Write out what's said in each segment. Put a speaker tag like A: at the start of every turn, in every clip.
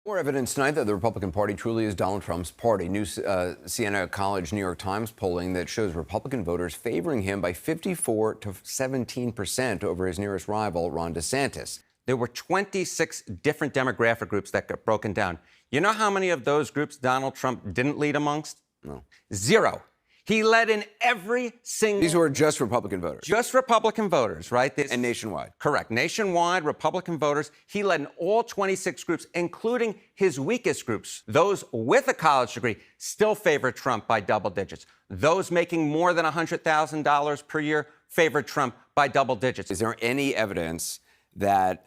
A: More evidence tonight that the Republican Party truly is Donald Trump's party. New Siena College New York Times polling that shows Republican voters favoring him by 54 to 17% over his nearest rival, Ron DeSantis.
B: There were 26 different demographic groups that got broken down. You know how many of those groups Donald Trump didn't lead amongst?
A: No.
B: Zero. He led in every single...
A: These were just Republican voters.
B: Just Republican voters, right?
A: And nationwide.
B: Correct. Nationwide, Republican voters. He led in all 26 groups, including his weakest groups. Those with a college degree still favored Trump by double digits. Those making more than $100,000 per year favored Trump by double digits.
A: Is there any evidence that,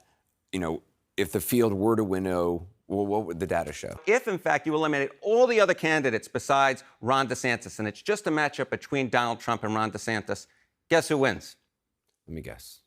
A: if the field were to winnow, well, what would the data show?
B: If, in fact, you eliminate all the other candidates besides Ron DeSantis, and it's just a matchup between Donald Trump and Ron DeSantis, guess who wins?
A: Let me guess.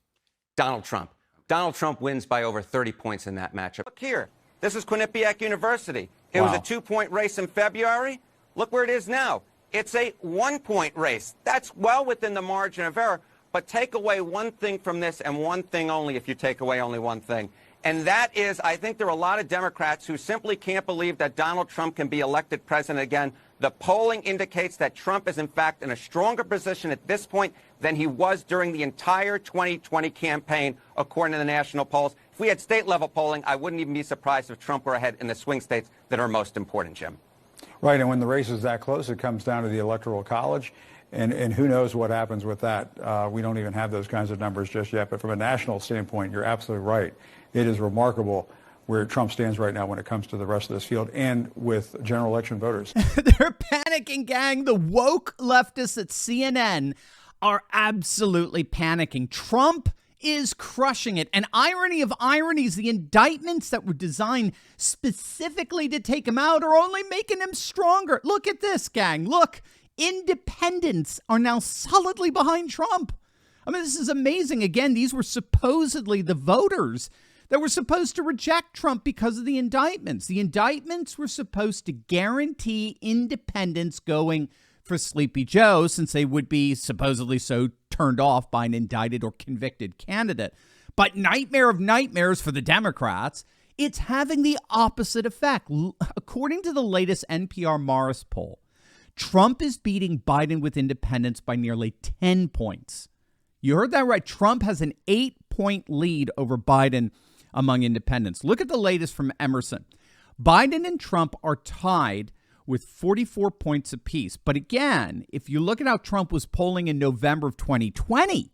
B: Donald Trump. Donald Trump wins by over 30 points in that matchup. Look here. This is Quinnipiac University. It was a 2-point race in February. Look where it is now. It's a 1-point race. That's well within the margin of error. But take away one thing from this, and one thing only if you take away only one thing. And that is, I think there are a lot of Democrats who simply can't believe that Donald Trump can be elected president again. The polling indicates that Trump is, in fact, in a stronger position at this point than he was during the entire 2020 campaign, according to the national polls. If we had state-level polling, I wouldn't even be surprised if Trump were ahead in the swing states that are most important, Jim.
C: Right, and when the race is that close, it comes down to the Electoral College. And who knows what happens with that. We don't even have those kinds of numbers just yet. But from a national standpoint, you're absolutely right. It is remarkable where Trump stands right now when it comes to the rest of this field and with general election voters.
D: They're panicking, gang. The woke leftists at CNN are absolutely panicking. Trump is crushing it. And irony of ironies, the indictments that were designed specifically to take him out are only making him stronger. Look at this, gang. Look. Independents are now solidly behind Trump. I mean, this is amazing. Again, these were supposedly the voters that were supposed to reject Trump because of the indictments. The indictments were supposed to guarantee independents going for Sleepy Joe, since they would be supposedly so turned off by an indicted or convicted candidate. But nightmare of nightmares for the Democrats, it's having the opposite effect. According to the latest NPR Morris poll, Trump is beating Biden with independents by nearly 10 points. You heard that right. Trump has an 8-point lead over Biden among independents. Look at the latest from Emerson. Biden and Trump are tied with 44 points apiece. But again, if you look at how Trump was polling in November of 2020,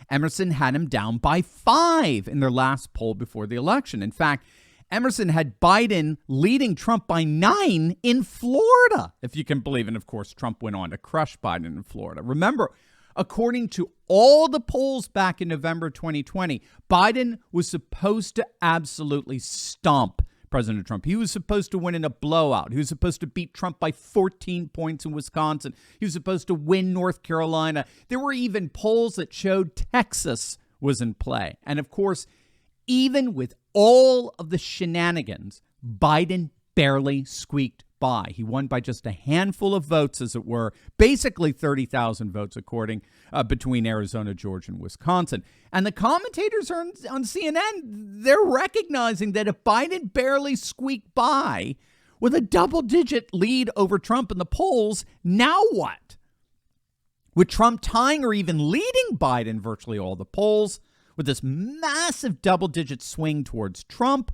D: Emerson had him down by 5 in their last poll before the election. In fact, Emerson had Biden leading Trump by 9 in Florida, if you can believe. And of course, Trump went on to crush Biden in Florida. Remember, according to all the polls back in November 2020, Biden was supposed to absolutely stomp President Trump. He was supposed to win in a blowout. He was supposed to beat Trump by 14 points in Wisconsin. He was supposed to win North Carolina. There were even polls that showed Texas was in play. And of course, even with all of the shenanigans, Biden barely squeaked by. He won by just a handful of votes, as it were, basically 30,000 votes, according between Arizona, Georgia, and Wisconsin. And the commentators on CNN, they're recognizing that if Biden barely squeaked by with a double-digit lead over Trump in the polls, now what? With Trump tying or even leading Biden virtually all the polls, with this massive double-digit swing towards Trump,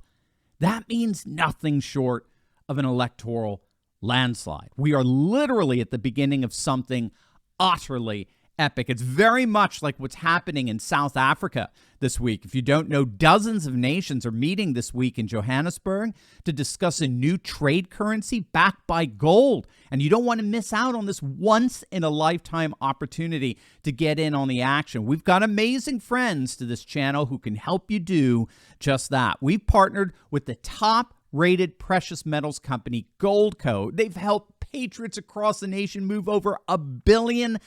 D: that means nothing short of an electoral landslide. We are literally at the beginning of something utterly epic. It's very much like what's happening in South Africa this week. If you don't know, dozens of nations are meeting this week in Johannesburg to discuss a new trade currency backed by gold. And you don't want to miss out on this once-in-a-lifetime opportunity to get in on the action. We've got amazing friends to this channel who can help you do just that. We've partnered with the top-rated precious metals company, Goldco. They've helped patriots across the nation move over $1 billion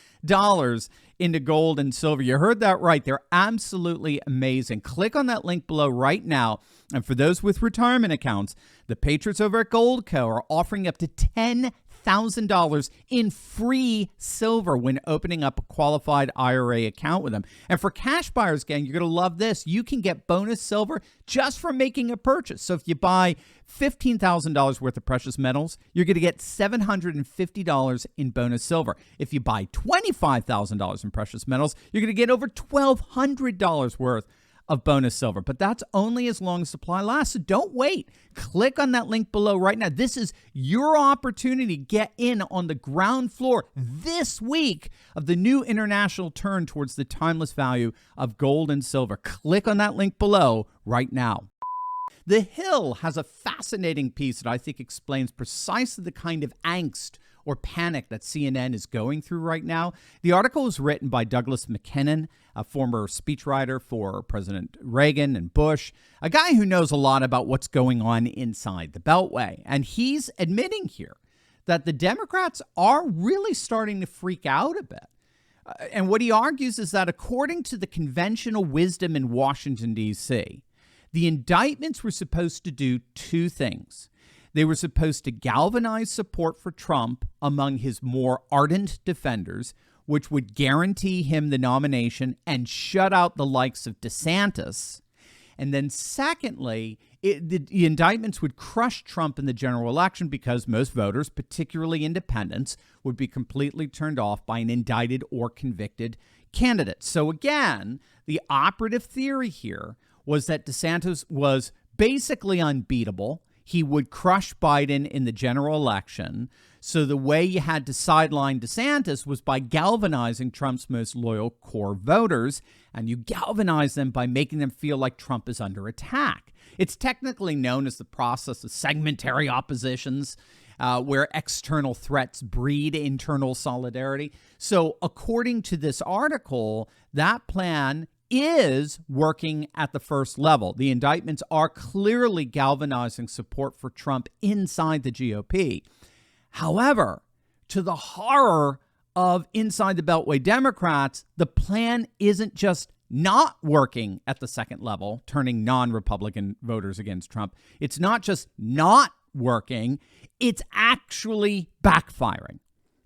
D: into gold and silver. You heard that right. They're absolutely amazing. Click on that link below right now. And for those with retirement accounts, the patriots over at Goldco are offering up to $10,000 $1,000 in free silver when opening up a qualified IRA account with them. And for cash buyers, gang, you're going to love this. You can get bonus silver just for making a purchase. So if you buy $15,000 worth of precious metals, you're going to get $750 in bonus silver. If you buy $25,000 in precious metals, you're going to get over $1,200 worth of bonus silver. But that's only as long as supply lasts. So don't wait. Click on that link below right now. This is your opportunity to get in on the ground floor this week of the new international turn towards the timeless value of gold and silver. Click on that link below right now. The Hill has a fascinating piece that I think explains precisely the kind of angst or panic that CNN is going through right now. The article was written by Douglas McKinnon, a former speechwriter for President Reagan and Bush, a guy who knows a lot about what's going on inside the Beltway. And he's admitting here that the Democrats are really starting to freak out a bit. And what he argues is that according to the conventional wisdom in Washington, D.C., the indictments were supposed to do two things. They were supposed to galvanize support for Trump among his more ardent defenders, which would guarantee him the nomination and shut out the likes of DeSantis. And then secondly, the indictments would crush Trump in the general election because most voters, particularly independents, would be completely turned off by an indicted or convicted candidate. So again, the operative theory here was that DeSantis was basically unbeatable. He would crush Biden in the general election. So the way you had to sideline DeSantis was by galvanizing Trump's most loyal core voters, and you galvanize them by making them feel like Trump is under attack. It's technically known as the process of segmentary oppositions, where external threats breed internal solidarity. So according to this article, that plan is working at the first level. The indictments are clearly galvanizing support for Trump inside the GOP. However, to the horror of inside the Beltway Democrats, the plan isn't just not working at the second level, turning non-Republican voters against Trump. It's not just not working, it's actually backfiring.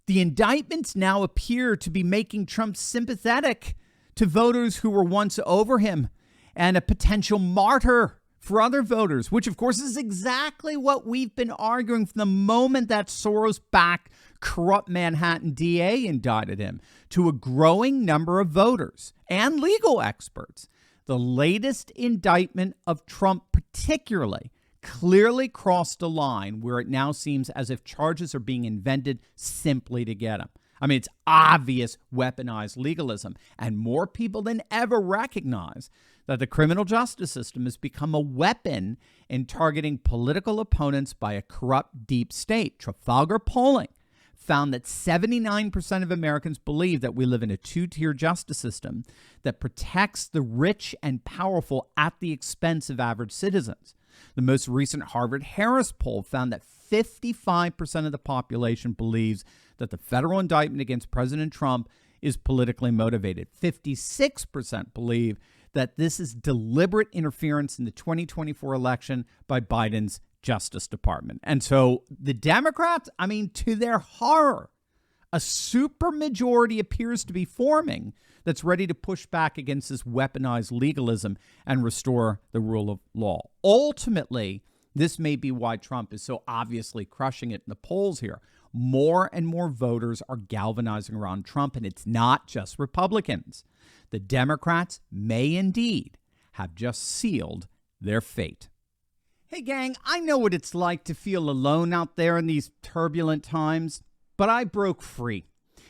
D: The indictments now appear to be making Trump sympathetic to voters who were once over him and a potential martyr for other voters, which of course is exactly what we've been arguing from the moment that Soros-backed corrupt Manhattan DA indicted him, to a growing number of voters and legal experts. The latest indictment of Trump particularly clearly crossed a line where it now seems as if charges are being invented simply to get him. I mean, it's obvious weaponized legalism, and more people than ever recognize that the criminal justice system has become a weapon in targeting political opponents by a corrupt deep state. Trafalgar polling found that 79% of Americans believe that we live in a two-tier justice system that protects the rich and powerful at the expense of average citizens. The most recent Harvard-Harris poll found that 55% of the population believes that the federal indictment against President Trump is politically motivated. 56% believe that this is deliberate interference in the 2024 election by Biden's Justice Department. And so the Democrats, I mean, to their horror, a supermajority appears to be forming that's ready to push back against this weaponized legalism and restore the rule of law. Ultimately, this may be why Trump is so obviously crushing it in the polls here. More and more voters are galvanizing around Trump, and it's not just Republicans. The Democrats may indeed have just sealed their fate. Hey, gang, I know what it's like to feel alone out there in these turbulent times, but I broke free.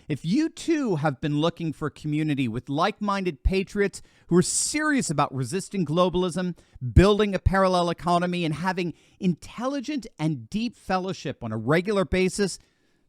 D: If you too have been looking for a community with like-minded patriots who are serious about resisting globalism, building a parallel economy, and having intelligent and deep fellowship on a regular basis,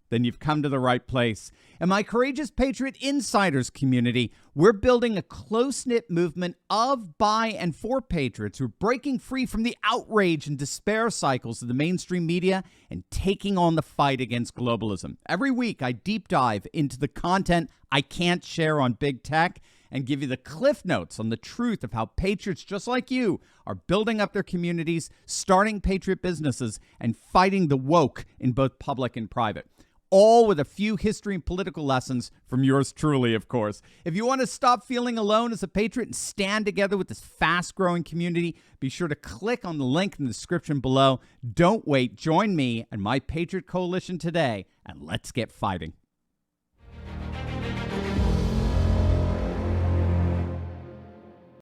D: then you've come to the right place. In my Courageous Patriot Insiders community, we're building a close-knit movement of, by, and for patriots who are breaking free from the outrage and despair cycles of the mainstream media and taking on the fight against globalism. Every week, I deep dive into the content I can't share on big tech and give you the cliff notes on the truth of how patriots just like you are building up their communities, starting patriot businesses, and fighting the woke in both public and private. all with a few history and political lessons from yours truly, of course. If you want to stop feeling alone as a patriot and stand together with this fast-growing community, be sure to click on the link in the description below. Don't wait. Join me and my Patriot Coalition today, and let's get fighting.